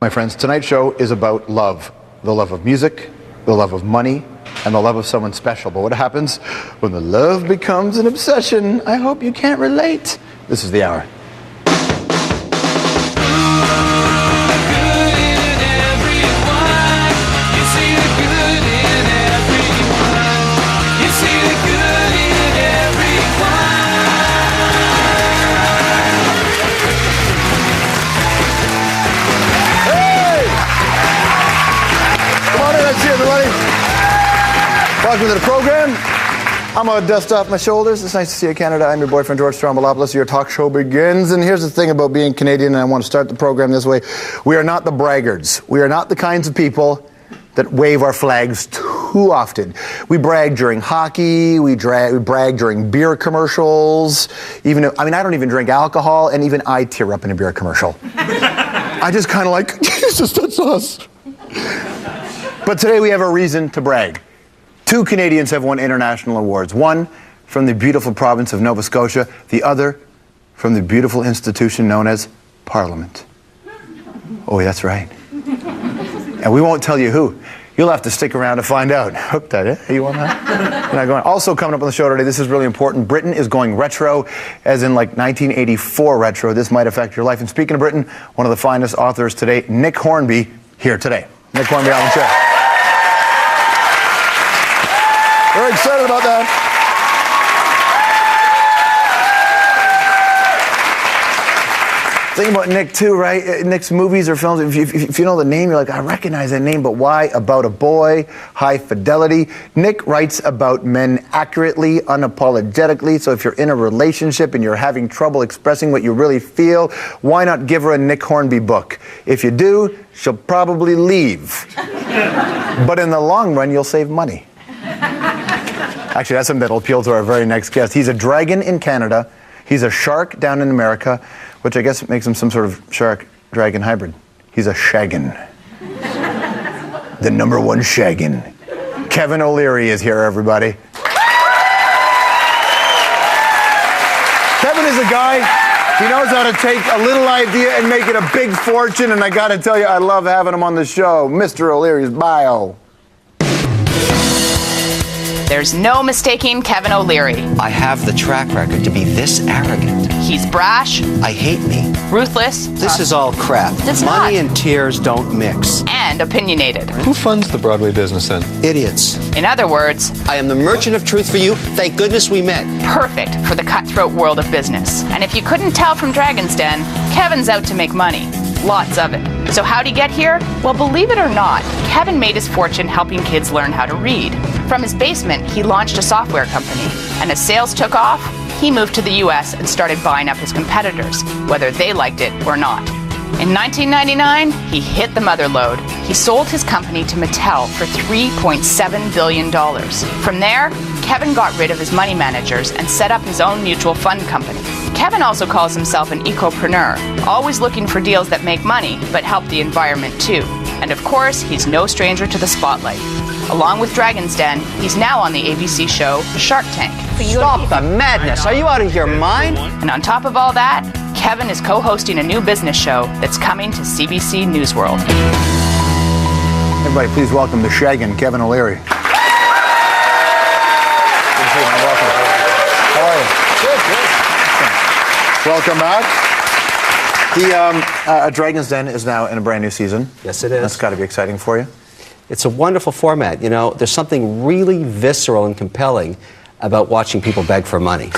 My friends, tonight's show is about love. The love of music, the love of money, and the love of someone special. But what happens when the love becomes an obsession? I hope you can't relate. This is The Hour. Welcome to the program. I'm going to dust off my shoulders. It's nice to see you, Canada. I'm your boyfriend, George Strombolopoulos. Your talk show begins. And here's the thing about being Canadian, and I want to start the program this way. We are not the braggarts. We are not the kinds of people that wave our flags too often. We brag during hockey. We brag during beer commercials. I don't even drink alcohol, and even I tear up in a beer commercial. I just kind of like, Jesus, that's us. But today we have a reason to brag. 2 Canadians have won international awards. One from the beautiful province of Nova Scotia, the other from the beautiful institution known as Parliament. Oh, that's right. And we won't tell you who. You'll have to stick around to find out. Hooked at it. You want that? You're not going. Also coming up on the show today, this is really important. Britain is going retro, as in like 1984 retro. This might affect your life. And speaking of Britain, one of the finest authors today, Nick Hornby, here today. Nick Hornby on the chair. Very excited about that. Think about Nick too, right? Nick's movies or films, if you know the name, you're like, I recognize that name, but why? About a Boy, High Fidelity. Nick writes about men accurately, unapologetically, so if you're in a relationship and you're having trouble expressing what you really feel, why not give her a Nick Hornby book? If you do, she'll probably leave. But in the long run, you'll save money. Actually, that's something that'll appeal to our very next guest. He's a dragon in Canada. He's a shark down in America, which I guess makes him some sort of shark-dragon hybrid. He's a shaggin. The number one shaggin. Kevin O'Leary is here, everybody. Kevin is a guy, he knows how to take a little idea and make it a big fortune, and I gotta tell you, I love having him on the show. Mr. O'Leary's bio. There's no mistaking Kevin O'Leary. I have the track record to be this arrogant. He's brash. I hate me. Ruthless. This is all crap. It's Money not. and tears don't mix. And opinionated. Who funds the Broadway business then? Idiots. In other words, I am the merchant of truth for you. Thank goodness we met. perfect for the cutthroat world of business. And if you couldn't tell from Dragon's Den, Kevin's out to make money. Lots of it. So how'd he get here? Well, believe it or not, Kevin made his fortune helping kids learn how to read. From his basement, he launched a software company. And as sales took off, he moved to the US and started buying up his competitors, whether they liked it or not. In 1999, he hit the mother lode. He sold his company to Mattel for $3.7 billion. From there, Kevin got rid of his money managers and set up his own mutual fund company. Kevin also calls himself an ecopreneur, always looking for deals that make money but help the environment too. And of course, he's no stranger to the spotlight. Along with Dragon's Den, he's now on the ABC show Shark Tank. Stop the madness. Are you out of your mind? And on top of all that, Kevin is co-hosting a new business show that's coming to CBC News World. Everybody, please welcome the shaggin' Kevin O'Leary. Good to see you, man. Welcome. How are you? Good. Welcome back. The Dragon's Den is now in a brand new season. Yes, it is. That's got to be exciting for you. It's a wonderful format. You know, there's something really visceral and compelling about watching people beg for money.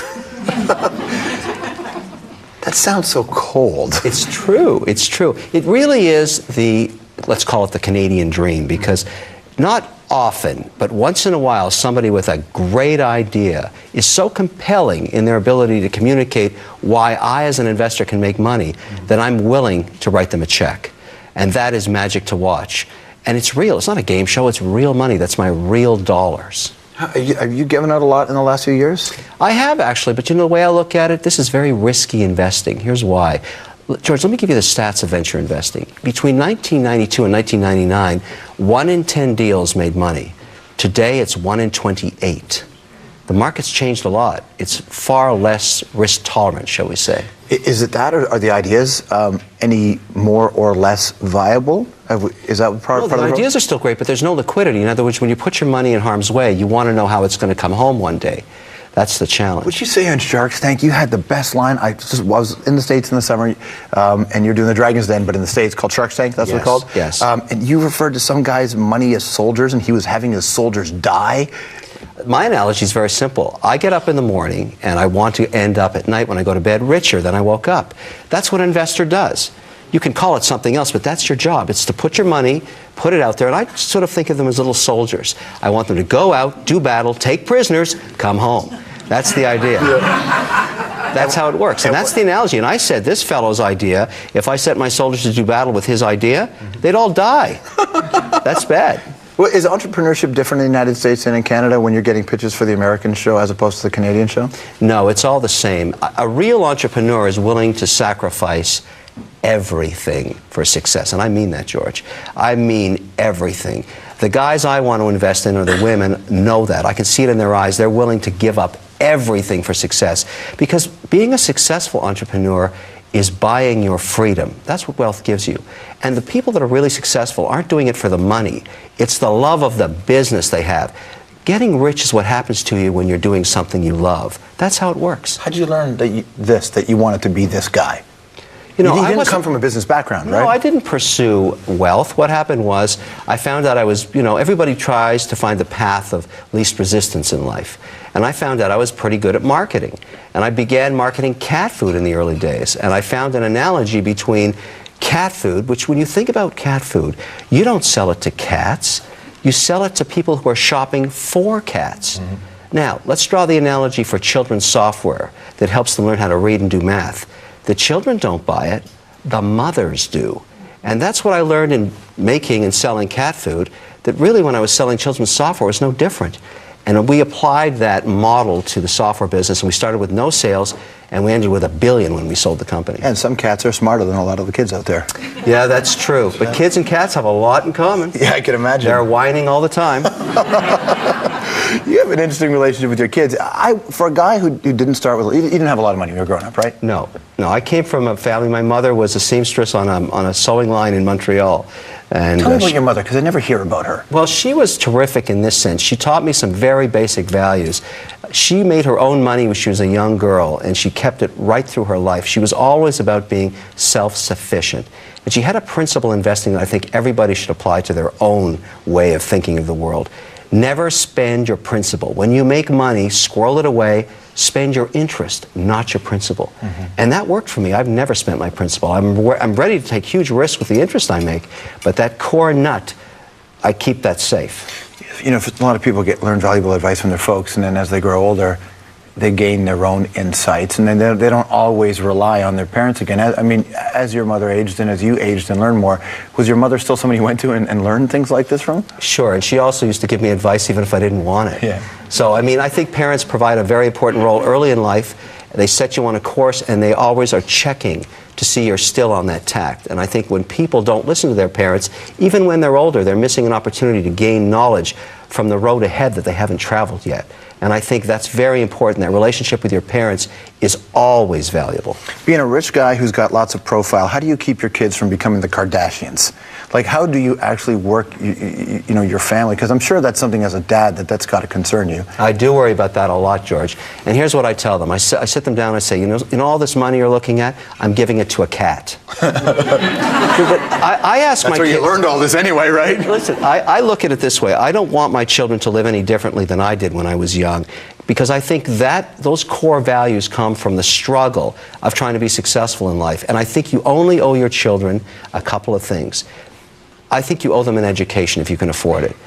That sounds so cold. It's true. It's true. It really is let's call it the Canadian dream, because not often, but once in a while, somebody with a great idea is so compelling in their ability to communicate why I, as an investor, can make money, that I'm willing to write them a check. And that is magic to watch. And it's real. It's not a game show. It's real money. That's my real dollars. Have you given out a lot in the last few years? I have, actually. But you know, the way I look at it, this is very risky investing. Here's why. George, let me give you the stats of venture investing. Between 1992 and 1999, 1 in 10 deals made money. Today, it's 1 in 28. The market's changed a lot. It's far less risk tolerant, shall we say. Is it that, or are the ideas any more or less viable? Is that part of the ideas are still great, but there's no liquidity. In other words, when you put your money in harm's way, you want to know how it's going to come home one day. That's the challenge. Would you say on Shark Tank, you had the best line? I was in the States in the summer, and you're doing the Dragon's Den, but in the States called Shark Tank, that's what it's called? Yes. And you referred to some guy's money as soldiers, and he was having his soldiers die. My analogy is very simple. I get up in the morning, and I want to end up at night when I go to bed richer than I woke up. That's what an investor does. You can call it something else, but that's your job. It's to put your money, put it out there, and I sort of think of them as little soldiers. I want them to go out, do battle, take prisoners, come home. That's the idea. That's how it works. And that's the analogy. And I said, this fellow's idea, if I sent my soldiers to do battle with his idea, they'd all die. That's bad. Well, is entrepreneurship different in the United States and in Canada when you're getting pitches for the American show as opposed to the Canadian show? No, it's all the same. A real entrepreneur is willing to sacrifice everything for success. And I mean that, George. I mean everything. The guys I want to invest in, or the women, know that. I can see it in their eyes. They're willing to give up everything for success. Because being a successful entrepreneur is buying your freedom. That's what wealth gives you. And the people that are really successful aren't doing it for the money. It's the love of the business they have. Getting rich is what happens to you when you're doing something you love. That's how it works. How did you learn that you wanted to be this guy? You didn't come from a business background, right? No, I didn't pursue wealth. What happened was I found out I was, everybody tries to find the path of least resistance in life. And I found out I was pretty good at marketing. And I began marketing cat food in the early days. And I found an analogy between cat food, which when you think about cat food, you don't sell it to cats. You sell it to people who are shopping for cats. Mm-hmm. Now, let's draw the analogy for children's software that helps them learn how to read and do math. The children don't buy it, the mothers do. And that's what I learned in making and selling cat food, that really when I was selling children's software, it was no different. And we applied that model to the software business, and we started with no sales, and we ended with $1 billion when we sold the company. And some cats are smarter than a lot of the kids out there. Yeah, that's true. But kids and cats have a lot in common. Yeah, I can imagine. They're whining all the time. You have an interesting relationship with your kids. For a guy who didn't start with, you didn't have a lot of money when you were growing up, right? No. I came from a family. My mother was a seamstress on a sewing line in Montreal. And, tell me about your mother, because I never hear about her. Well, she was terrific in this sense. She taught me some very basic values. She made her own money when she was a young girl, and she kept it right through her life. She was always about being self-sufficient. And she had a principle in investing that I think everybody should apply to their own way of thinking of the world. Never spend your principal. When you make money, squirrel it away, spend your interest, not your principal. Mm-hmm. And that worked for me. I've never spent my principal. I'm ready to take huge risks with the interest I make, but that core nut, I keep that safe. A lot of people learn valuable advice from their folks, and then as they grow older, they gain their own insights, and then they don't always rely on their parents again. As your mother aged and as you aged and learned more, was your mother still somebody you went to and learned things like this from? Sure, and she also used to give me advice even if I didn't want it. Yeah. So, I think parents provide a very important role early in life. They set you on a course, and they always are checking to see you're still on that tact. And I think when people don't listen to their parents, even when they're older, they're missing an opportunity to gain knowledge from the road ahead that they haven't traveled yet. And I think that's very important. That relationship with your parents is always valuable. Being a rich guy who's got lots of profile, how do you keep your kids from becoming the Kardashians? Like, how do you actually work, your family? Because I'm sure that's something as a dad that's got to concern you. I do worry about that a lot, George. And here's what I tell them. I sit them down and I say, all this money you're looking at, I'm giving it to a cat. But I ask that's my where kids, you learned all this anyway, right? Listen, I look at it this way. I don't want my children to live any differently than I did when I was young, because I think that those core values come from the struggle of trying to be successful in life. And I think you only owe your children a couple of things. I think you owe them an education if you can afford it.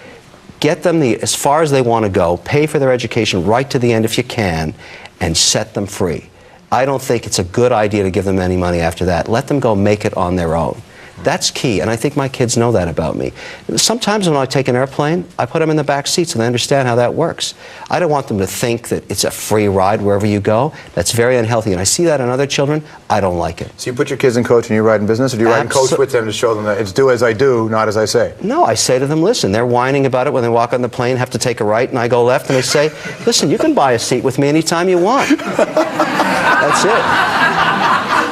Get them as far as they want to go, pay for their education right to the end if you can, and set them free. I don't think it's a good idea to give them any money after that. Let them go make it on their own. That's key, and I think my kids know that about me. Sometimes when I take an airplane, I put them in the back seat so they understand how that works. I don't want them to think that it's a free ride wherever you go. That's very unhealthy, and I see that in other children. I don't like it. So you put your kids in coach and you ride in business, or do you ride in coach with them to show them that it's do as I do, not as I say? No, I say to them, listen, they're whining about it when they walk on the plane, have to take a right, and I go left, and they say, listen, you can buy a seat with me anytime you want. That's it.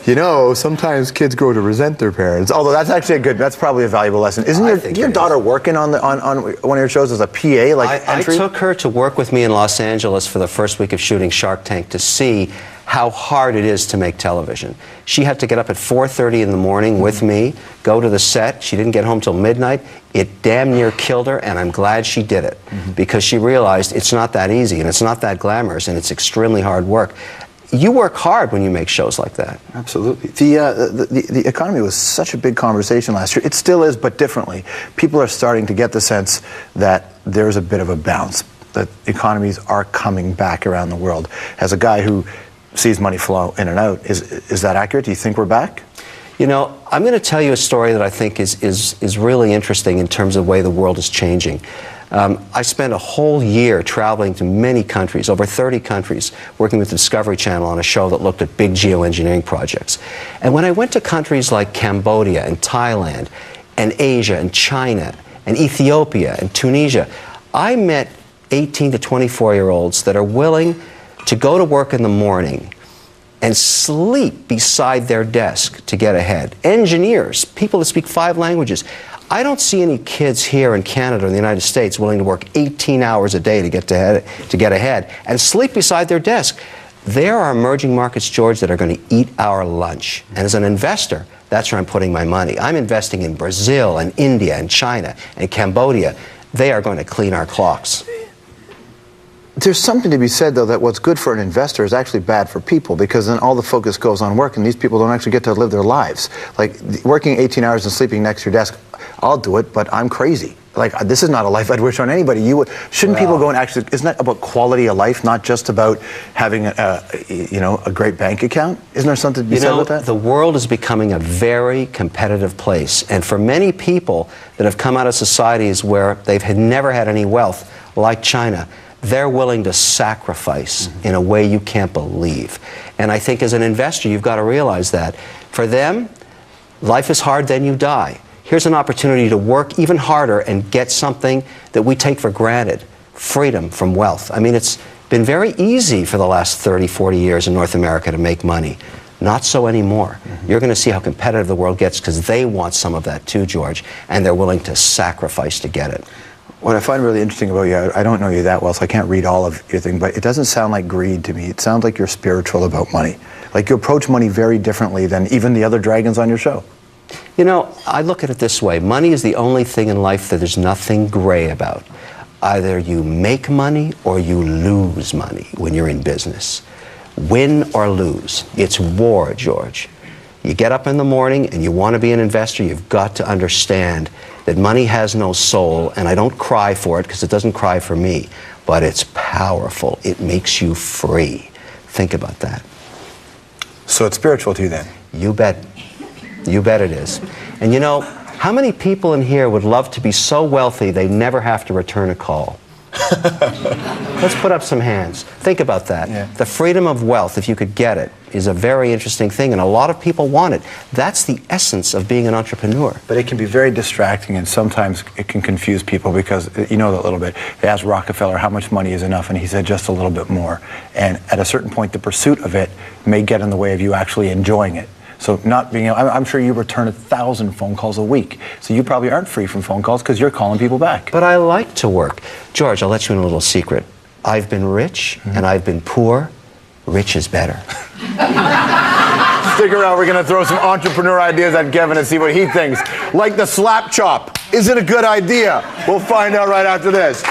You know, sometimes kids grow to resent their parents. Although that's probably a valuable lesson. Isn't your daughter working on one of your shows as a PA? I took her to work with me in Los Angeles for the first week of shooting Shark Tank to see how hard it is to make television. She had to get up at 4:30 in the morning with me, go to the set. She didn't get home till midnight. It damn near killed her, and I'm glad she did it because she realized it's not that easy and it's not that glamorous and it's extremely hard work. You work hard when you make shows like that. Absolutely. The economy was such a big conversation last year. It still is, but differently. People are starting to get the sense that there's a bit of a bounce, that economies are coming back around the world. As a guy who sees money flow in and out, is that accurate? Do you think we're back? You know, I'm going to tell you a story that I think is really interesting in terms of the way the world is changing. I spent a whole year traveling to many countries, over 30 countries, working with the Discovery Channel on a show that looked at big geoengineering projects. And when I went to countries like Cambodia and Thailand and Asia and China and Ethiopia and Tunisia, I met 18 to 24-year-olds that are willing to go to work in the morning and sleep beside their desk to get ahead. Engineers, people that speak 5 languages. I don't see any kids here in Canada or the United States willing to work 18 hours a day to get ahead and sleep beside their desk. There are emerging markets, George, that are going to eat our lunch. And as an investor, that's where I'm putting my money. I'm investing in Brazil and India and China and Cambodia. They are going to clean our clocks. There's something to be said, though, that what's good for an investor is actually bad for people, because then all the focus goes on work, and these people don't actually get to live their lives. Like, working 18 hours and sleeping next to your desk, I'll do it, but I'm crazy. Like, this is not a life I'd wish on anybody. Shouldn't people go and actually, isn't that about quality of life, not just about having a great bank account? Isn't there something to be said about that? The world is becoming a very competitive place, and for many people that have come out of societies where they've never had any wealth, like China, they're willing to sacrifice in a way you can't believe. And I think as an investor, you've got to realize that. For them, life is hard, then you die. Here's an opportunity to work even harder and get something that we take for granted, freedom from wealth. I mean, it's been very easy for the last 30, 40 years in North America to make money. Not so anymore. You're going to see how competitive the world gets because they want some of that too, George, and they're willing to sacrifice to get it. What I find really interesting about you, I don't know you that well, so I can't read all of your thing, but it doesn't sound like greed to me. It sounds like you're spiritual about money. Like, you approach money very differently than even the other dragons on your show. You know, I look at it this way. Money is the only thing in life that there's nothing gray about. Either you make money or you lose money when you're in business. Win or lose. It's war, George. You get up in the morning and you want to be an investor, you've got to understand that money has no soul, and I don't cry for it because it doesn't cry for me, but it's powerful. It makes you free. Think about that. So it's spiritual to you then? You bet. You bet it is. And you know, how many people in here would love to be so wealthy they never have to return a call? Let's put up some hands. Think about that. Yeah. The freedom of wealth, if you could get it, is a very interesting thing, and a lot of people want it. That's the essence of being an entrepreneur. But it can be very distracting, and sometimes it can confuse people because, you know that little bit. They asked Rockefeller how much money is enough, and he said just a little bit more. And at a certain point, the pursuit of it may get in the way of you actually enjoying it. So not being able, I'm sure you return 1,000 phone calls a week. So you probably aren't free from phone calls because you're calling people back. But I like to work. George, I'll let you in a little secret. I've been rich and I've been poor. Rich is better. Stick around, we're going to throw some entrepreneur ideas at Kevin and see what he thinks. Like the slap chop. Is it a good idea? We'll find out right after this.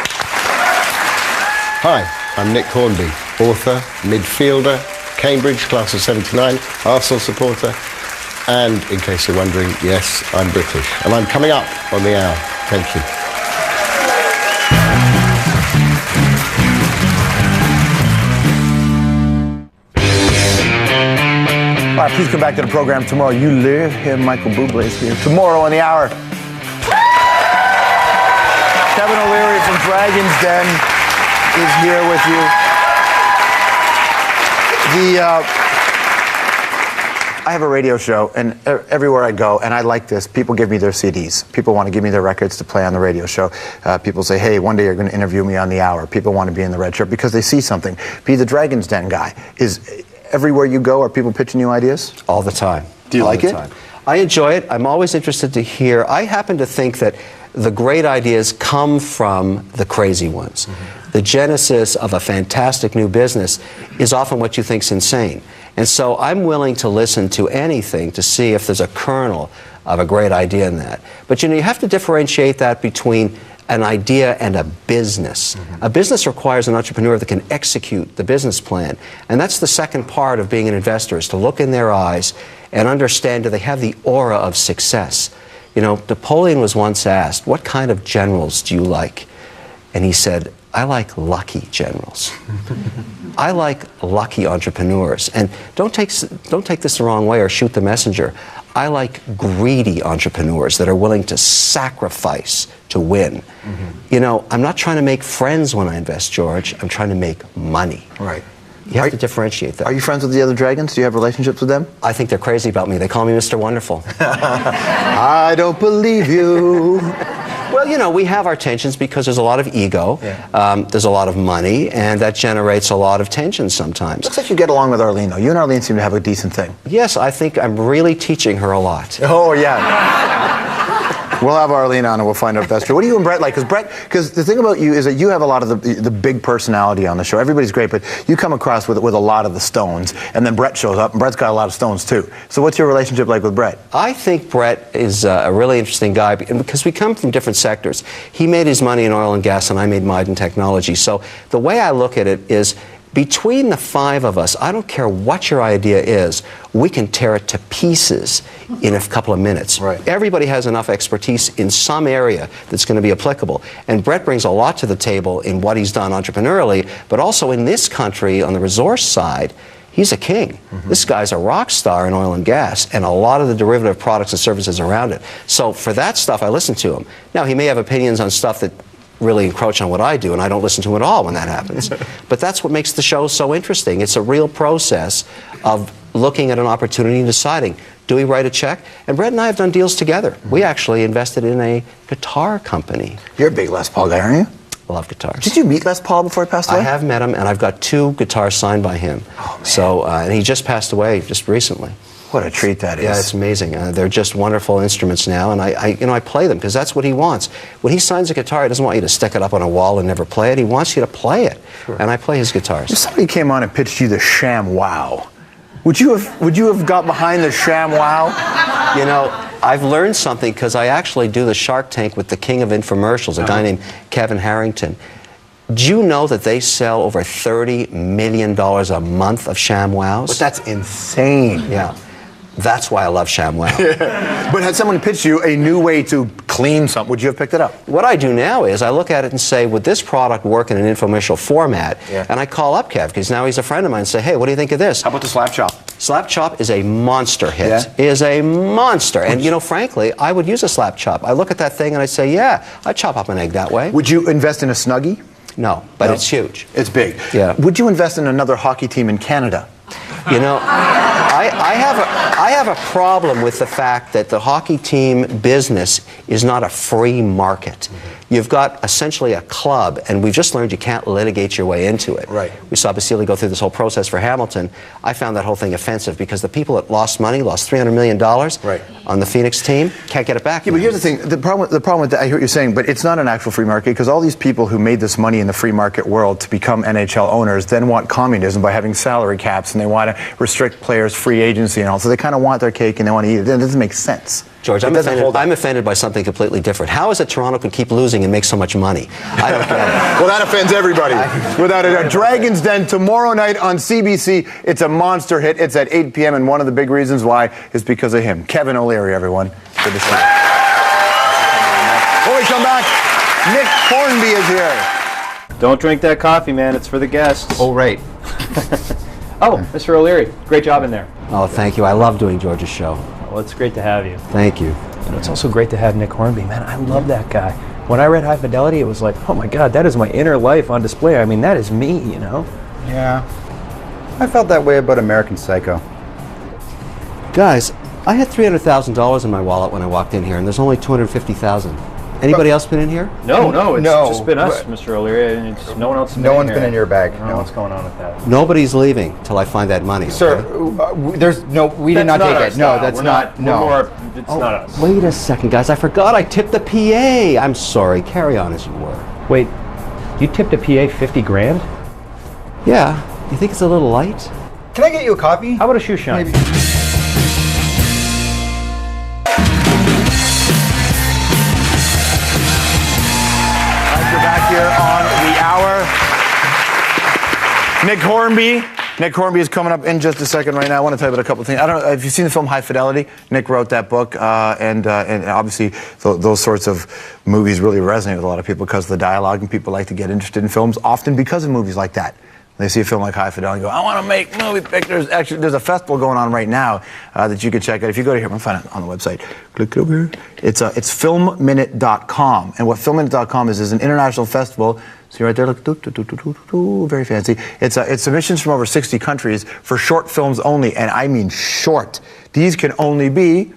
Hi, I'm Nick Hornby, author, midfielder, Cambridge, class of 79, Arsenal supporter, and in case you're wondering, yes, I'm British. And I'm coming up on the hour. Thank you. All right, please come back to the program tomorrow. You live here, Michael Bublé is here. Tomorrow on the hour. Kevin O'Leary from Dragon's Den is here with you. I have a radio show, and everywhere I go, and I like this, people give me their CDs. People want to give me their records to play on the radio show. People say, hey, one day you're going to interview me on the hour. People want to be in the red shirt because they see something. Be the Dragon's Den guy is everywhere you go, are people pitching you ideas? All the time. Do you All like the it? time. I enjoy it. I'm always interested to hear. I happen to think that the great ideas come from the crazy ones. The genesis of a fantastic new business is often what you think's insane. And so I'm willing to listen to anything to see if there's a kernel of a great idea in that. But you have to differentiate that between an idea and a business. A business requires an entrepreneur that can execute the business plan. And that's the second part of being an investor, is to look in their eyes and understand, do they have the aura of success? Napoleon was once asked, what kind of generals do you like? And he said, I like lucky generals. I like lucky entrepreneurs. And don't take this the wrong way or shoot the messenger. I like greedy entrepreneurs that are willing to sacrifice to win. I'm not trying to make friends when I invest, George. I'm trying to make money. Right. You have to differentiate that. Are you friends with the other dragons? Do you have relationships with them? I think they're crazy about me. They call me Mr. Wonderful. I don't believe you. Well, we have our tensions because there's a lot of ego, there's a lot of money, and that generates a lot of tension sometimes. Looks like you get along with Arlene, though. You and Arlene seem to have a decent thing. Yes, I think I'm really teaching her a lot. Oh, yeah. We'll have Arlene on and we'll find out if that's true. What do you and Brett like? Because the thing about you is that you have a lot of the big personality on the show. Everybody's great, but you come across with a lot of the stones, and then Brett shows up, and Brett's got a lot of stones too. So what's your relationship like with Brett? I think Brett is a really interesting guy because we come from different sectors. He made his money in oil and gas, and I made mine in technology. So the way I look at it is, between the five of us, I don't care what your idea is, we can tear it to pieces in a couple of minutes. Right. Everybody has enough expertise in some area that's going to be applicable. And Brett brings a lot to the table in what he's done entrepreneurially, but also in this country, on the resource side, he's a king. This guy's a rock star in oil and gas, and a lot of the derivative products and services around it. So for that stuff, I listen to him. Now, he may have opinions on stuff that really encroach on what I do, and I don't listen to him at all when that happens. But that's what makes the show so interesting. It's a real process of looking at an opportunity and deciding, do we write a check? And Brett and I have done deals together. We actually invested in a guitar company. You're a big Les Paul guy, aren't you? I love guitars. Did you meet Les Paul before he passed away? I have met him, and I've got 2 guitars signed by him. Oh, man. So, and he just passed away just recently. What a treat that is. Yeah, it's amazing. They're just wonderful instruments now, and I play them because that's what he wants. When he signs a guitar, he doesn't want you to stick it up on a wall and never play it. He wants you to play it, and I play his guitars. If somebody came on and pitched you the Sham Wow, would you have got behind the Sham Wow? I've learned something because I actually do the Shark Tank with the king of infomercials, a guy named Kevin Harrington. Do you know that they sell over $30 million a month of ShamWows? But that's insane. Yeah. That's why I love ShamWow. But had someone pitched you a new way to clean something, would you have picked it up? What I do now is I look at it and say, would this product work in an infomercial format? Yeah. And I call up Kev, because now he's a friend of mine, and say, hey, what do you think of this? How about the Slap Chop? Slap Chop is a monster hit. Yeah? Is a monster. And, frankly, I would use a Slap Chop. I look at that thing and I say, yeah, I'd chop up an egg that way. Would you invest in a Snuggie? No, but No? it's huge. It's big. Yeah. Would you invest in another hockey team in Canada? I have a problem with the fact that the hockey team business is not a free market. You've got essentially a club, and we've just learned you can't litigate your way into it. Right. We saw Basile go through this whole process for Hamilton. I found that whole thing offensive because the people that lost money, lost $300 million on the Phoenix team, can't get it back. Yeah, but here's the thing. The problem with that, I hear what you're saying, but it's not an actual free market because all these people who made this money in the free market world to become NHL owners then want communism by having salary caps, and they want to restrict players' free agency and all. So they kind of want their cake and they want to eat it. It doesn't make sense. George, I'm offended by something completely different. How is it Toronto can keep losing and make so much money? I don't get it. Well, that offends everybody. Without a doubt. Dragon's Den tomorrow night on CBC. It's a monster hit. It's at 8 p.m. and one of the big reasons why is because of him. Kevin O'Leary, everyone. Good to see you. When we come back, Nick Hornby is here. Don't drink that coffee, man. It's for the guests. Oh, right. Oh, Mr. O'Leary, great job in there. Oh, thank you. I love doing George's show. Well, it's great to have you. Thank you. It's also great to have Nick Hornby. Man, I love that guy. When I read High Fidelity, it was like, oh my God, that is my inner life on display. I mean, that is me, Yeah. I felt that way about American Psycho. Guys, I had $300,000 in my wallet when I walked in here, and there's only $250,000. Anybody else been in here? No, it's No, just been us, but- Mr. O'Leary, and no one else has been No in one's here. been in your bag. I don't know what's going on with that. Nobody's leaving till I find that money. Sir, okay? there's no. We did not take it. No, that's not. We're No. more, it's not us. Wait a second, guys. I forgot I tipped the PA. I'm sorry. Carry on as you were. Wait, you tipped a PA 50 grand? Yeah. You think it's a little light? Can I get you a coffee? How about a shoe shine? Maybe. You're back here on the hour. Nick Hornby. Nick Hornby is coming up in just a second right now. I want to tell you about a couple of things. I don't know if you've seen the film High Fidelity. Nick wrote that book, and obviously those sorts of movies really resonate with a lot of people because of the dialogue, and people like to get interested in films often because of movies like that. They see a film like High Fidelity and go, I want to make movie pictures. Actually, there's a festival going on right now that you can check out. If you go to here, I'm going to find it on the website. Click over here. It's filmminute.com. And what filmminute.com is an international festival. See right there, look, very fancy. It's submissions from over 60 countries for short films only, and I mean short. These can only be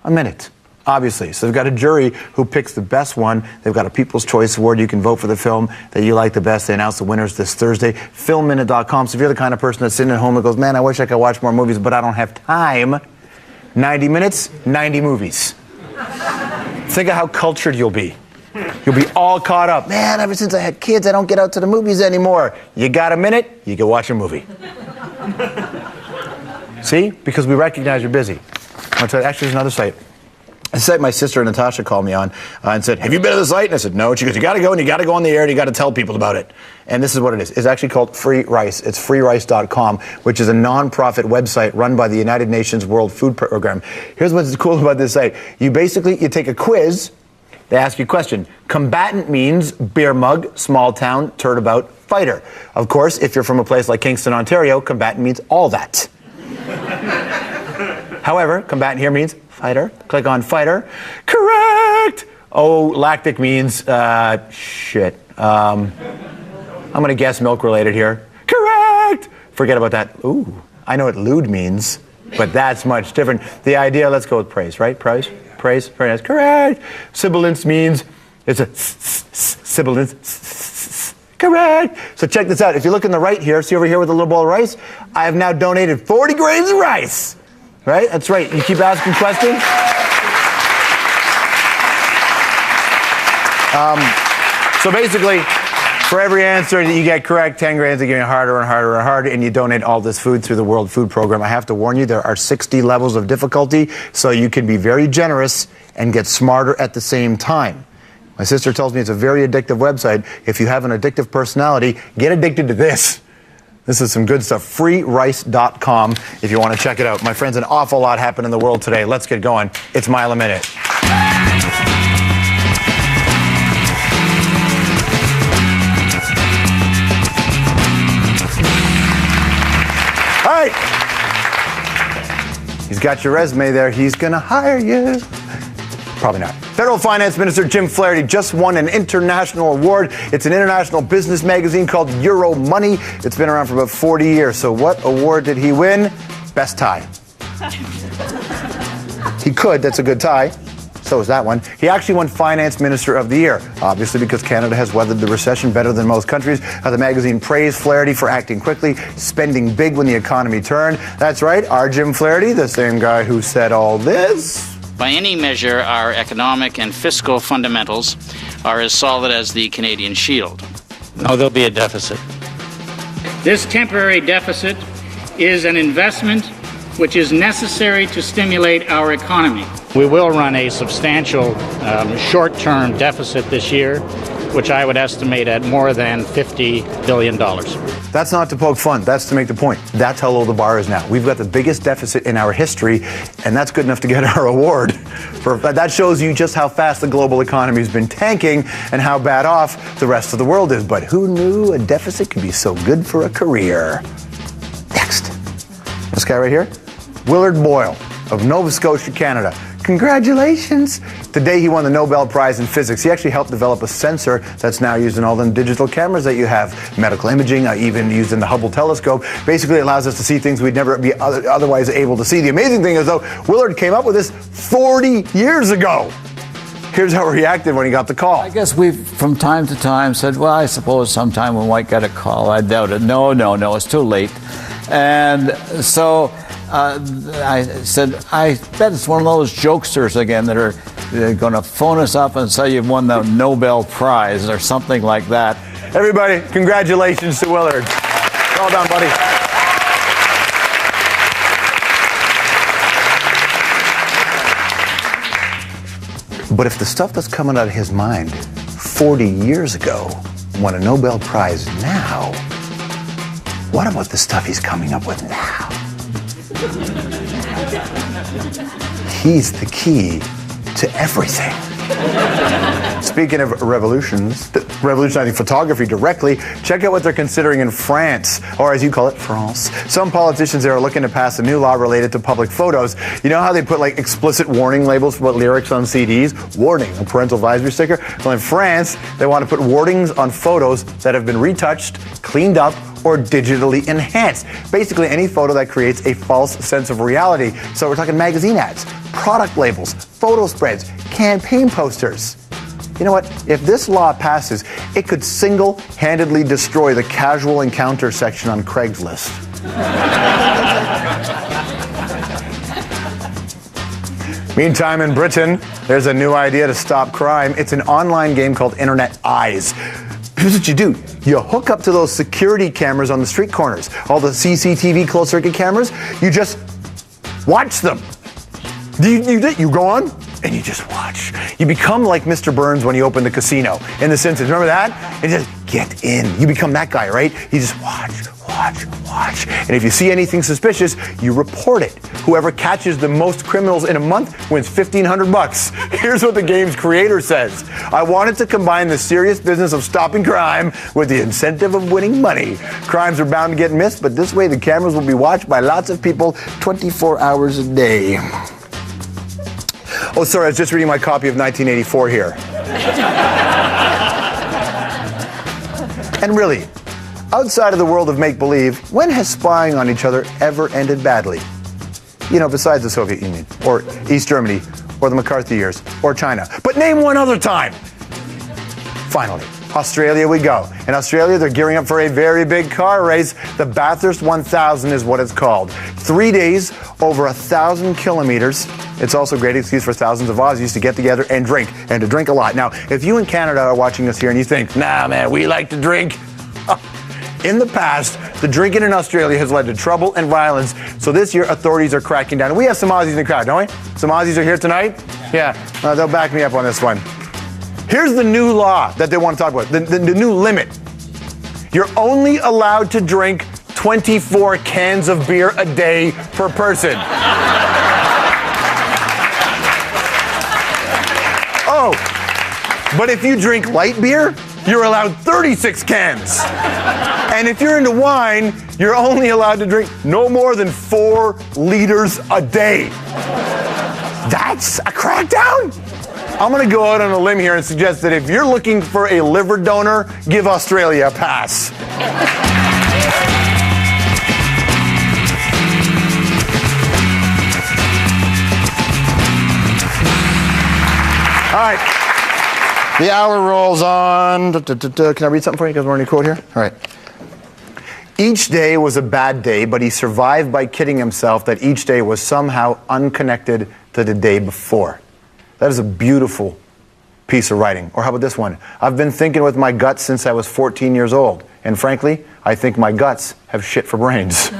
a minute. Obviously. So they've got a jury who picks the best one. They've got a People's Choice Award. You can vote for the film that you like the best. They announce the winners this Thursday. FilmMinute.com. So if you're the kind of person that's sitting at home and goes, man, I wish I could watch more movies, but I don't have time. 90 minutes, 90 movies. Think of how cultured you'll be. You'll be all caught up. Man, ever since I had kids, I don't get out to the movies anymore. You got a minute, you can watch a movie. See? Because we recognize you're busy. I'll tell you, actually, there's another site. A site my sister Natasha called me on and said, have you been to the site? And I said, no. She goes, you got to go and you got to go on the air and you got to tell people about it. And this is what it is. It's actually called Free Rice. It's freerice.com, which is a non-profit website run by the United Nations World Food Program. Here's what's cool about this site. You take a quiz. They ask you a question. Combatant means beer mug, small town, turnabout, fighter. Of course, if you're from a place like Kingston, Ontario, combatant means all that. However, combatant here means fighter. Click on fighter. Correct! Oh, lactic means, shit. I'm going to guess milk related here. Correct! Forget about that. Ooh, I know what lewd means, but that's much different. The idea, let's go with praise, right? Praise? Praise? Very nice. Correct! Sibilance means, it's a sibilance. Correct! So check this out. If you look on the right here, see over here with the little ball of rice? I have now donated 40 grains of rice. Right? That's right. You keep asking questions. So basically, for every answer that you get correct, 10 grains are getting harder and harder and harder, and you donate all this food through the World Food Program. I have to warn you, there are 60 levels of difficulty, so you can be very generous and get smarter at the same time. My sister tells me it's a very addictive website. If you have an addictive personality, get addicted to this. This is some good stuff. Freerice.com if you want to check it out. My friends, an awful lot happened in the world today. Let's get going. It's Mile a Minute. All right. He's got your resume there. He's going to hire you. Probably not. Federal Finance Minister Jim Flaherty just won an international award. It's an international business magazine called Euro Money. It's been around for about 40 years. So what award did he win? Best tie. He could. That's a good tie. So is that one. He actually won Finance Minister of the Year, obviously because Canada has weathered the recession better than most countries. The magazine praised Flaherty for acting quickly, spending big when the economy turned. That's right, our Jim Flaherty, the same guy who said all this. By any measure, our economic and fiscal fundamentals are as solid as the Canadian Shield. No, there'll be a deficit. This temporary deficit is an investment which is necessary to stimulate our economy. We will run a substantial short-term deficit this year, which I would estimate at more than $50 billion. That's not to poke fun. That's to make the point. That's how low the bar is now. We've got the biggest deficit in our history, and that's good enough to get our award. That shows you just how fast the global economy has been tanking and how bad off the rest of the world is. But who knew a deficit could be so good for a career? Next. This guy right here, Willard Boyle of Nova Scotia, Canada. Congratulations! Today he won the Nobel Prize in Physics. He actually helped develop a sensor that's now used in all the digital cameras that you have. Medical imaging, even used in the Hubble telescope. Basically it allows us to see things we'd never be otherwise able to see. The amazing thing is though, Willard came up with this 40 years ago. Here's how he reacted when he got the call. I guess we've, from time to time, said, well, I suppose sometime we might get a call. I doubt it. No, it's too late. And so I said, I bet it's one of those jokesters again that are going to phone us up and say you've won the Nobel Prize or something like that. Everybody, congratulations to Willard. Well done, buddy. But if the stuff that's coming out of his mind 40 years ago won a Nobel Prize now, what about the stuff he's coming up with now? He's the key to everything. Speaking of revolutionizing photography directly, check out what they're considering in France, or as you call it, France. Some politicians there are looking to pass a new law related to public photos. You know how they put like explicit warning labels for lyrics on CDs? Warning, a parental advisory sticker? Well, in France, they want to put warnings on photos that have been retouched, cleaned up, or digitally enhanced. Basically, any photo that creates a false sense of reality. So we're talking magazine ads, product labels, photo spreads, campaign posters. You know what? If this law passes, it could single-handedly destroy the casual encounter section on Craigslist. Meantime, in Britain, there's a new idea to stop crime. It's an online game called Internet Eyes. Here's what you do. You hook up to those security cameras on the street corners, all the CCTV closed-circuit cameras. You just watch them. You go on and you just watch. You become like Mr. Burns when he opened the casino in The Simpsons. Remember that? And just get in. You become that guy, right? You just watch. And if you see anything suspicious, you report it. Whoever catches the most criminals in a month wins $1,500. Here's what the game's creator says. I wanted to combine the serious business of stopping crime with the incentive of winning money. Crimes are bound to get missed, but this way the cameras will be watched by lots of people 24 hours a day. Oh, sorry, I was just reading my copy of 1984 here. And really, outside of the world of make-believe, when has spying on each other ever ended badly? You know, besides the Soviet Union, or East Germany, or the McCarthy years, or China. But name one other time. Finally, Australia we go. In Australia, they're gearing up for a very big car race. The Bathurst 1000 is what it's called. 3 days, over 1,000 kilometers. It's also a great excuse for thousands of Aussies to get together and drink, and to drink a lot. Now, if you in Canada are watching us here and you think, nah, man, we like to drink. In the past, the drinking in Australia has led to trouble and violence, so this year authorities are cracking down. And we have some Aussies in the crowd, don't we? Some Aussies are here tonight? Yeah, they'll back me up on this one. Here's the new law that they want to talk about, the new limit. You're only allowed to drink 24 cans of beer a day per person. Oh, but if you drink light beer, you're allowed 36 cans. And if you're into wine, you're only allowed to drink no more than 4 liters a day. That's a crackdown? I'm going to go out on a limb here and suggest that if you're looking for a liver donor, give Australia a pass. All right. The hour rolls on. Can I read something for you? Because we're in a quote here. All right. Each day was a bad day, but he survived by kidding himself that each day was somehow unconnected to the day before. That is a beautiful piece of writing. Or how about this one? I've been thinking with my guts since I was 14 years old. And frankly, I think my guts have shit for brains.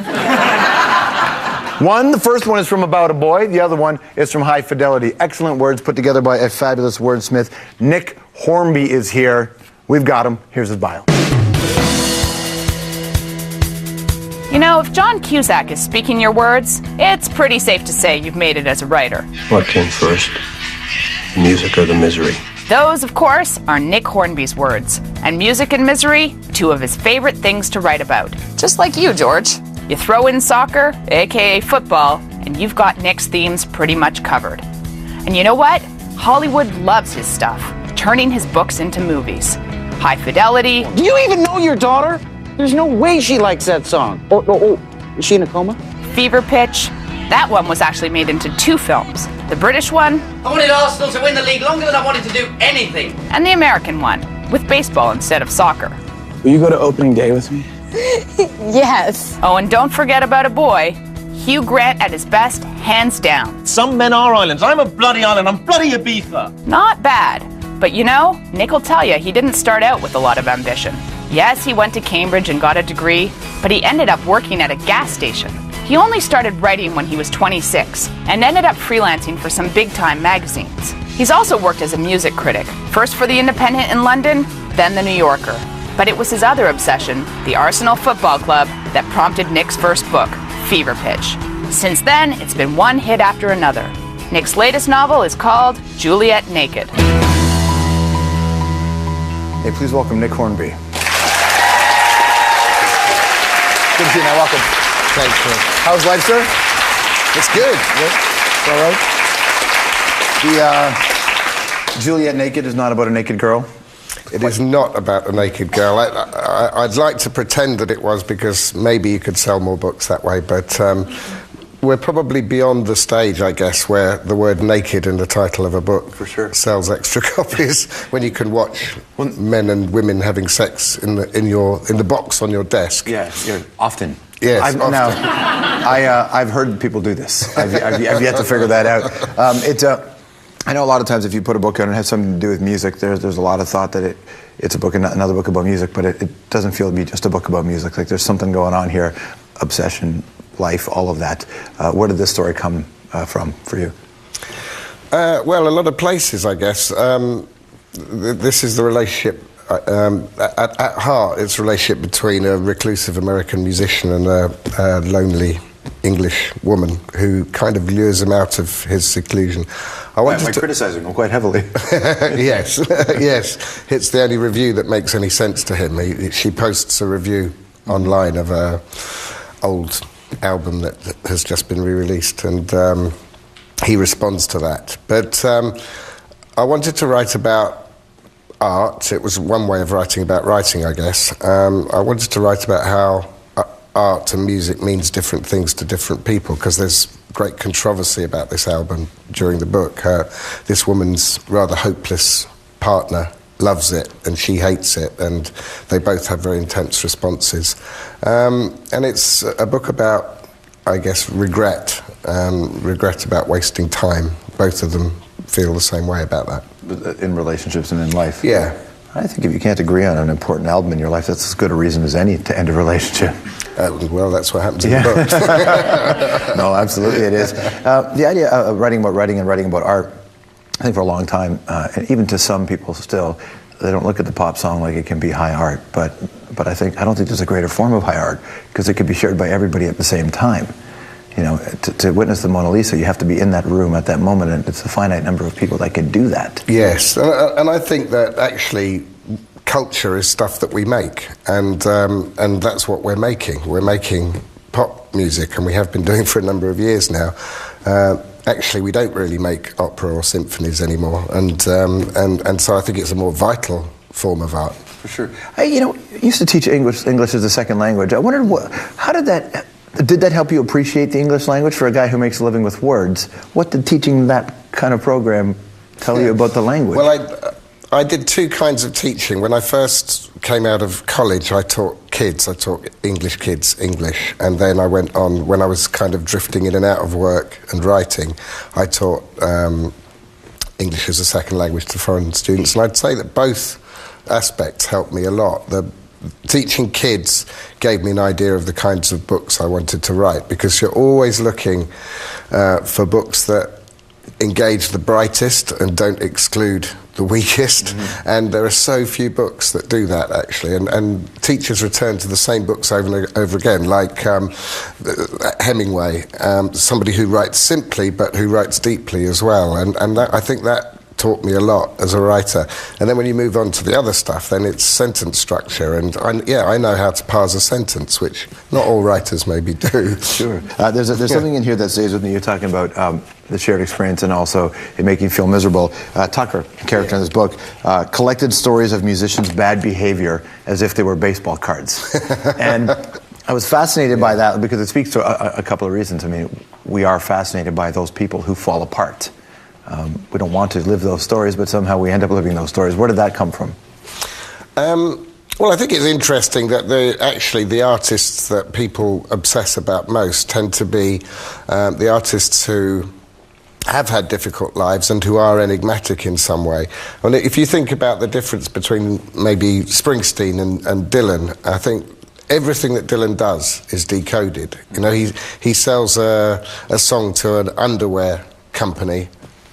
The first one is from About a Boy. The other one is from High Fidelity. Excellent words put together by a fabulous wordsmith. Nick Hornby is here. We've got him. Here's his bio. You know, if John Cusack is speaking your words, it's pretty safe to say you've made it as a writer. What came first? The music or the misery? Those, of course, are Nick Hornby's words. And music and misery, 2 of his favorite things to write about. Just like you, George. You throw in soccer, aka football, and you've got Nick's themes pretty much covered. And you know what? Hollywood loves his stuff, turning his books into movies. High Fidelity. Do you even know your daughter? There's no way she likes that song. Oh, is she in a coma? Fever Pitch, That one was actually made into 2 films. The British one... I wanted Arsenal to win the league longer than I wanted to do anything. And the American one, with baseball instead of soccer. Will you go to opening day with me? Yes. Oh, and don't forget about a boy. Hugh Grant at his best, hands down. Some men are islands. I'm a bloody island. I'm bloody Ibiza. Not bad. But you know, Nick will tell you he didn't start out with a lot of ambition. Yes, he went to Cambridge and got a degree, but he ended up working at a gas station. He only started writing when he was 26 and ended up freelancing for some big-time magazines. He's also worked as a music critic, first for The Independent in London, then The New Yorker. But it was his other obsession, the Arsenal Football Club, that prompted Nick's first book, Fever Pitch. Since then, it's been one hit after another. Nick's latest novel is called Juliet Naked. Hey, please welcome Nick Hornby. Good to see you, man. Welcome. Thanks, sir. How's life, sir? It's good. It's all right. The Juliet Naked is not about a naked girl. It is not about a naked girl. I'd like to pretend that it was, because maybe you could sell more books that way, but we're probably beyond the stage, I guess, where the word naked in the title of a book sells extra copies, when you can watch men and women having sex in the box on your desk. Yeah, often. Yes, often. Now, I've heard people do this. I've yet to figure that out. I know a lot of times if you put a book out and it has something to do with music, there's a lot of thought that it's a book, another book about music, but it doesn't feel to be just a book about music. Like there's something going on here, obsession, life, all of that. Where did this story come from for you? Well, a lot of places, I guess. This is the relationship, at heart, it's a relationship between a reclusive American musician and a lonely English woman who kind of lures him out of his seclusion. I wanted to criticizing him quite heavily. Yes, yes. It's the only review that makes any sense to him. She posts a review online of a old album that has just been re-released, and he responds to that. But I wanted to write about art. It was one way of writing about writing, I guess. I wanted to write about how art and music means different things to different people, because there's great controversy about this album during the book. This woman's rather hopeless partner loves it and she hates it, and they both have very intense responses. And it's a book about, I guess, regret about wasting time. Both of them feel the same way about that. In relationships and in life? Yeah. I think if you can't agree on an important album in your life, that's as good a reason as any to end a relationship. Well, that's what happens in the book. No, absolutely it is. The idea of writing about writing and writing about art, I think for a long time, and even to some people still, they don't look at the pop song like it can be high art. But I don't think there's a greater form of high art, because it could be shared by everybody at the same time. You know, to witness the Mona Lisa, you have to be in that room at that moment, and it's a finite number of people that can do that. Yes, and I think that actually culture is stuff that we make, and that's what we're making. We're making pop music, and we have been doing for a number of years now. Actually, we don't really make opera or symphonies anymore, and so I think it's a more vital form of art. For sure. I used to teach English as a second language. I wondered how did that help you appreciate the English language for a guy who makes a living with words? What did teaching that kind of program tell you about the language? Well, I did two kinds of teaching. When I first came out of college, I taught kids. I taught English kids English. And then I went on, when I was kind of drifting in and out of work and writing, I taught English as a second language to foreign students. And I'd say that both aspects helped me a lot. Teaching kids gave me an idea of the kinds of books I wanted to write, because you're always looking for books that engage the brightest and don't exclude the weakest. Mm-hmm. And there are so few books that do that, actually. And teachers return to the same books over and over again, like Hemingway, somebody who writes simply but who writes deeply as well. And that, I think that taught me a lot as a writer. And then when you move on to the other stuff, then it's sentence structure. And I know how to parse a sentence, which not all writers maybe do. Sure. There's something in here that stays with me. You're talking about the shared experience and also it making you feel miserable. Tucker, a character in this book, collected stories of musicians' bad behavior as if they were baseball cards. And I was fascinated by that because it speaks to a couple of reasons. I mean, we are fascinated by those people who fall apart. We don't want to live those stories, but somehow we end up living those stories. Where did that come from? Well, I think it's interesting that the artists that people obsess about most tend to be the artists who have had difficult lives and who are enigmatic in some way. And if you think about the difference between maybe Springsteen and Dylan, I think everything that Dylan does is decoded. You know, he sells a song to an underwear company.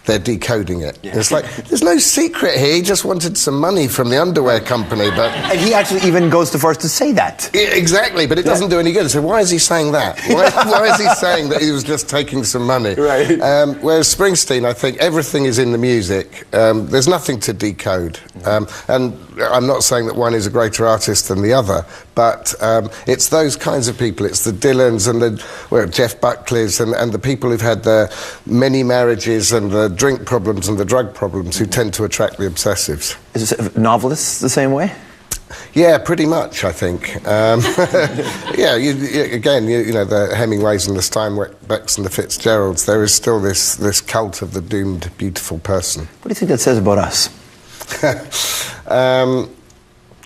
They're decoding it. Yeah. It's like, there's no secret here. He just wanted some money from the underwear company, but... And he actually even goes to first to say that. Yeah, exactly, but it doesn't do any good. So why is he saying that? Why is he saying that he was just taking some money? Right. Whereas Springsteen, I think everything is in the music. There's nothing to decode. And I'm not saying that one is a greater artist than the other, but it's those kinds of people. It's the Dylans and the Jeff Buckleys and the people who've had the many marriages and the drink problems and the drug problems who tend to attract the obsessives. Is novelists the same way? Yeah, pretty much, I think. Yeah, you know, the Hemingways and the Steinbecks and the Fitzgeralds, there is still this cult of the doomed, beautiful person. What do you think that says about us?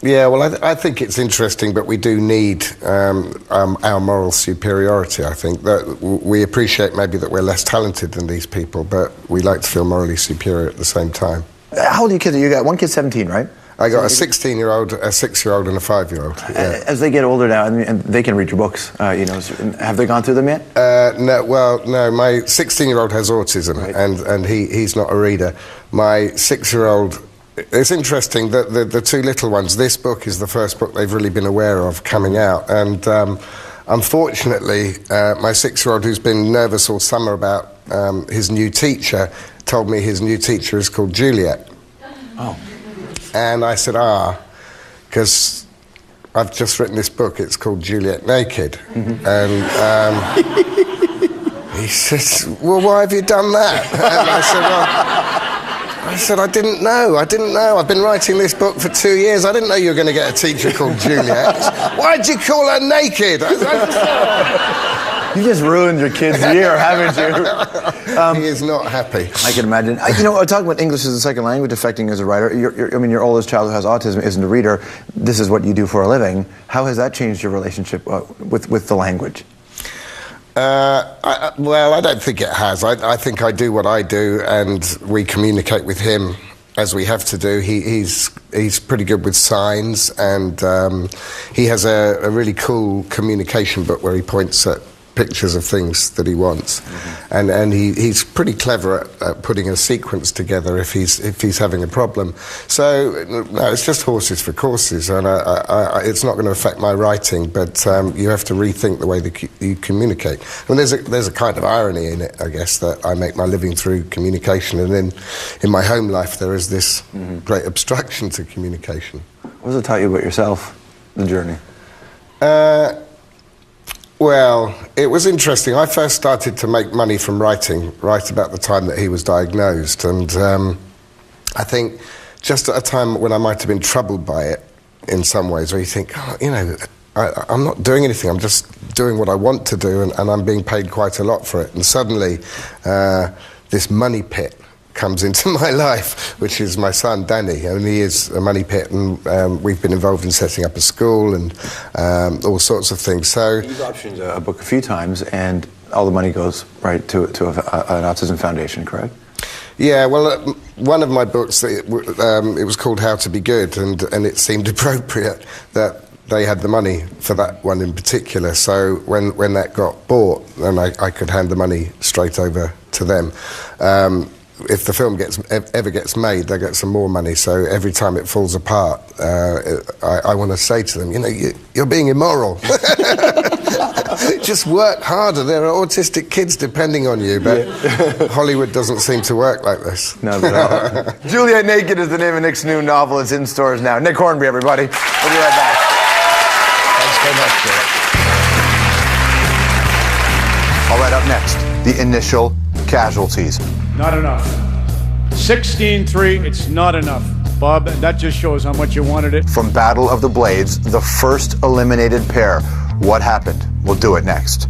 Yeah, well, I think it's interesting, but we do need our moral superiority, I think. That we appreciate maybe that we're less talented than these people, but we like to feel morally superior at the same time. How old are your kids? You got one kid 17, right? I got a 16-year-old, a 6-year-old, and a 5-year-old. Yeah. As they get older now, and they can read your books, you know, have they gone through them yet? No, my 16-year-old has autism, right. and he's not a reader. My 6-year-old... It's interesting that the two little ones, this book is the first book they've really been aware of coming out, and unfortunately my 6-year-old, who's been nervous all summer about his new teacher, told me his new teacher is called Juliet. Oh. And I said, because I've just written this book, it's called Juliet Naked. Mm-hmm. And he says, well, why have you done that? And I said, I didn't know. I've been writing this book for 2 years. I didn't know you were going to get a teacher called Juliet. Why'd you call her naked? You just ruined your kid's year, haven't you? He is not happy. I can imagine. You know, talking about English as a second language affecting you as a writer, your oldest child who has autism isn't a reader. This is what you do for a living. How has that changed your relationship with the language? Well, I don't think it has. I think I do what I do, and we communicate with him as we have to do. He's pretty good with signs, and he has a really cool communication book where he points at pictures of things that he wants, and he's pretty clever at putting a sequence together if he's having a problem. So no, it's just horses for courses, and it's not going to affect my writing, but you have to rethink the way that you communicate. I mean, there's a kind of irony in it, I guess, that I make my living through communication, and then in my home life there is this great obstruction to communication. What has it taught you about yourself, the journey? Well, it was interesting. I first started to make money from writing right about the time that he was diagnosed, and I think just at a time when I might have been troubled by it in some ways, where you think, I'm not doing anything, I'm just doing what I want to do, and I'm being paid quite a lot for it. And suddenly, this money pit comes into my life, which is my son Danny, and he is a money pit, and we've been involved in setting up a school and all sorts of things. So you've optioned a book a few times, and all the money goes right to an autism foundation, correct? Yeah, well, one of my books, it was called How to Be Good, and it seemed appropriate that they had the money for that one in particular. So when that got bought, then I could hand the money straight over to them. If the film ever gets made, they get some more money. So every time it falls apart, I want to say to them, you're being immoral. Just work harder. There are autistic kids depending on you, but Hollywood doesn't seem to work like this. No, at all. Juliet Naked is the name of Nick's new novel. It's in stores now. Nick Hornby, everybody. We'll be right back. Thanks so much, Nick. All right, up next, the initial casualties. Not enough. 16-3, it's not enough. Bob, that just shows how much you wanted it. From Battle of the Blades, the first eliminated pair, What happened? We'll do it next.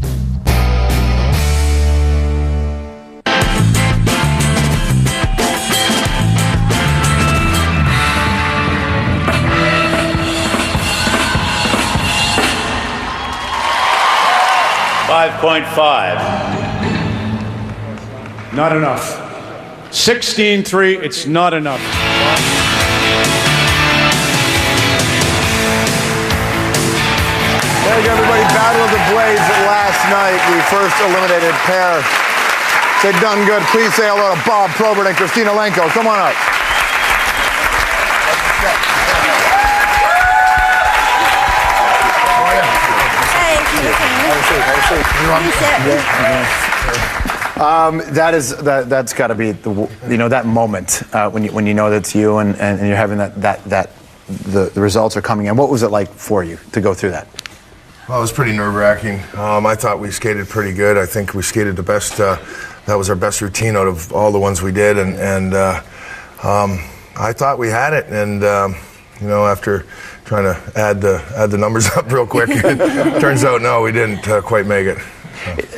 Not enough. 16-3, it's not enough. Thank you, everybody. Battle of the Blades last night. The first eliminated pair. They've done good. Please say hello to Bob Probert and Christina Lenko. Come on up. That's got to be that moment when you know that's you and you're having the results are coming in. What was it like for you to go through that? Well, it was pretty nerve-wracking. I thought we skated pretty good. I think we skated the best. That was our best routine out of all the ones we did, and I thought we had it. And after trying to add the numbers up real quick, turns out no, we didn't quite make it.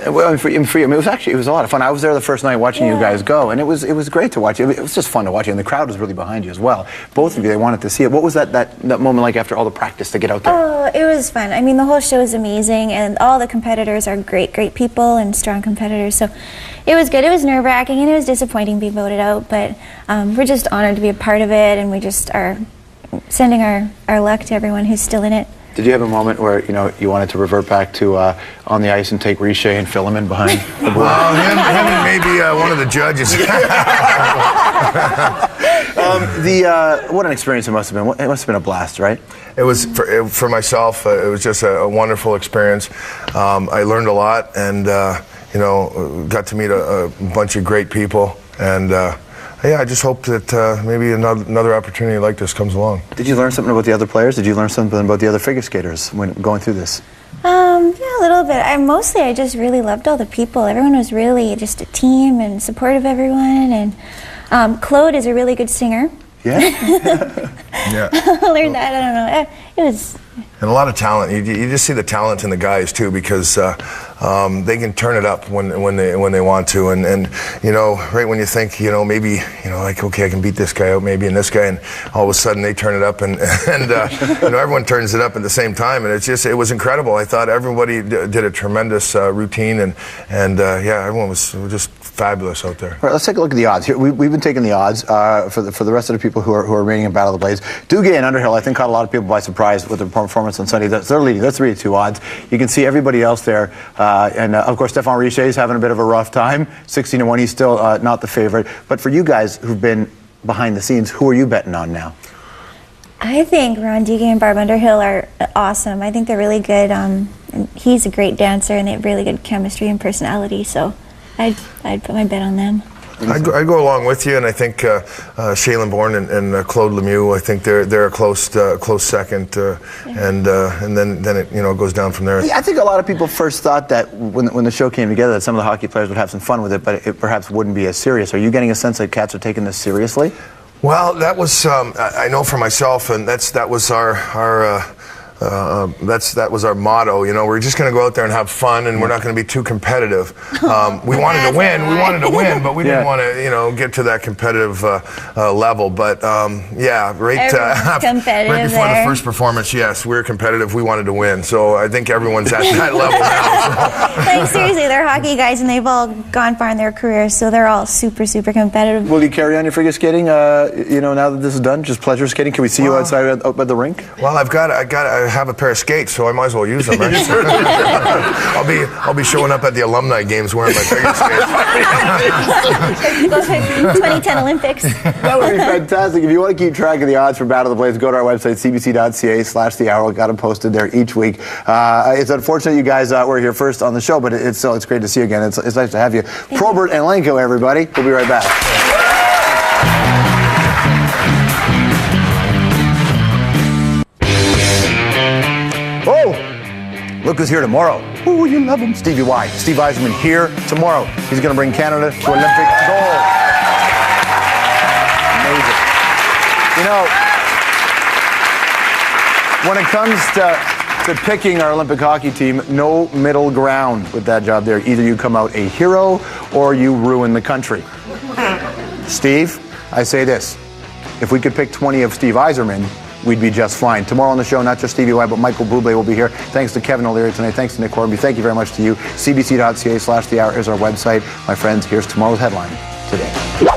Well, for you, it was a lot of fun. I was there the first night watching you guys go, and it was great to watch. It was just fun to watch you, and the crowd was really behind you as well. Both of you, they wanted to see it. What was that moment like after all the practice to get out there? Oh, it was fun. I mean, the whole show is amazing, and all the competitors are great people and strong competitors. So it was good. It was nerve-wracking, and it was disappointing being voted out, but we're just honored to be a part of it, and we just are sending our luck to everyone who's still in it. Did you have a moment where you wanted to revert back to on the ice and take Riche and fill him in behind the board? Well, him and maybe one of the judges. What an experience it must have been. It must have been a blast, right? It was for myself. It was just a wonderful experience. I learned a lot, and got to meet a bunch of great people, and. Yeah, I just hope that maybe another opportunity like this comes along. Did you learn something about the other players? Did you learn something about the other figure skaters when going through this? Yeah, a little bit. I just really loved all the people. Everyone was really just a team and supportive of everyone. And Claude is a really good singer. Yeah? Yeah. I learned that. I don't know. It was... And a lot of talent. You just see the talent in the guys too, because they can turn it up when they want to, and right when you think maybe like okay I can beat this guy out maybe and this guy, and all of a sudden they turn it up and everyone turns it up at the same time, and it was incredible. I thought everybody did a tremendous routine, and everyone was just fabulous out there. All right, let's take a look at the odds. Here, we've been taking the odds for the rest of the people who are remaining in Battle of the Blades. Duguay and Underhill, I think, caught a lot of people by surprise with their performance on Sunday. They're leading. They're 3-2 odds. You can see everybody else there, and of course Stéphane Riche is having a bit of a rough time. 16-1. He's still not the favorite. But for you guys who've been behind the scenes, who are you betting on now? I think Ron Duguay and Barb Underhill are awesome. I think they're really good. And he's a great dancer, and they have really good chemistry and personality. So I'd put my bet on them. I'd go along with you, and I think Shaylin Bourne and Claude Lemieux. I think they're a close second, and then it goes down from there. Yeah, I think a lot of people first thought that when the show came together that some of the hockey players would have some fun with it, but it perhaps wouldn't be as serious. Are you getting a sense that cats are taking this seriously? Well, that was I know for myself, and that was our that was our motto. We're just going to go out there and have fun, and we're not going to be too competitive. We wanted to win, but we didn't want to, get to that competitive level. But right before the first performance, yes, we were competitive. We wanted to win, so I think everyone's at that level now. Like seriously, they're hockey guys, and they've all gone far in their careers, so they're all super competitive. Will you carry on your figure skating? Now that this is done, just pleasure skating. Can we see you outside out by the rink? Well, I have a pair of skates, so I might as well use them. Right? I'll be showing up at the alumni games wearing my figure skates. 2010 Olympics. That would be fantastic. If you want to keep track of the odds for Battle of the Blades, go to our website, cbc.ca/the hour. We've got them posted there each week. It's unfortunate you guys were here first on the show, but it's great to see you again. It's nice to have you. Probert and Lenko, everybody. We'll be right back. Oh, look who's here tomorrow. Oh, you love him. Stevie Y. Steve Yzerman here tomorrow. He's going to bring Canada to Olympic gold. Amazing. When it comes to to picking our Olympic hockey team. No middle ground with that job there. Either you come out a hero or you ruin the country. Steve, I say this. If we could pick 20 of Steve Yzerman, we'd be just fine. Tomorrow on the show, not just Stevie Y, but Michael Bublé will be here. Thanks to Kevin O'Leary tonight. Thanks to Nick Hornby. Thank you very much to you. CBC.ca/thehour is our website. My friends, here's tomorrow's headline today.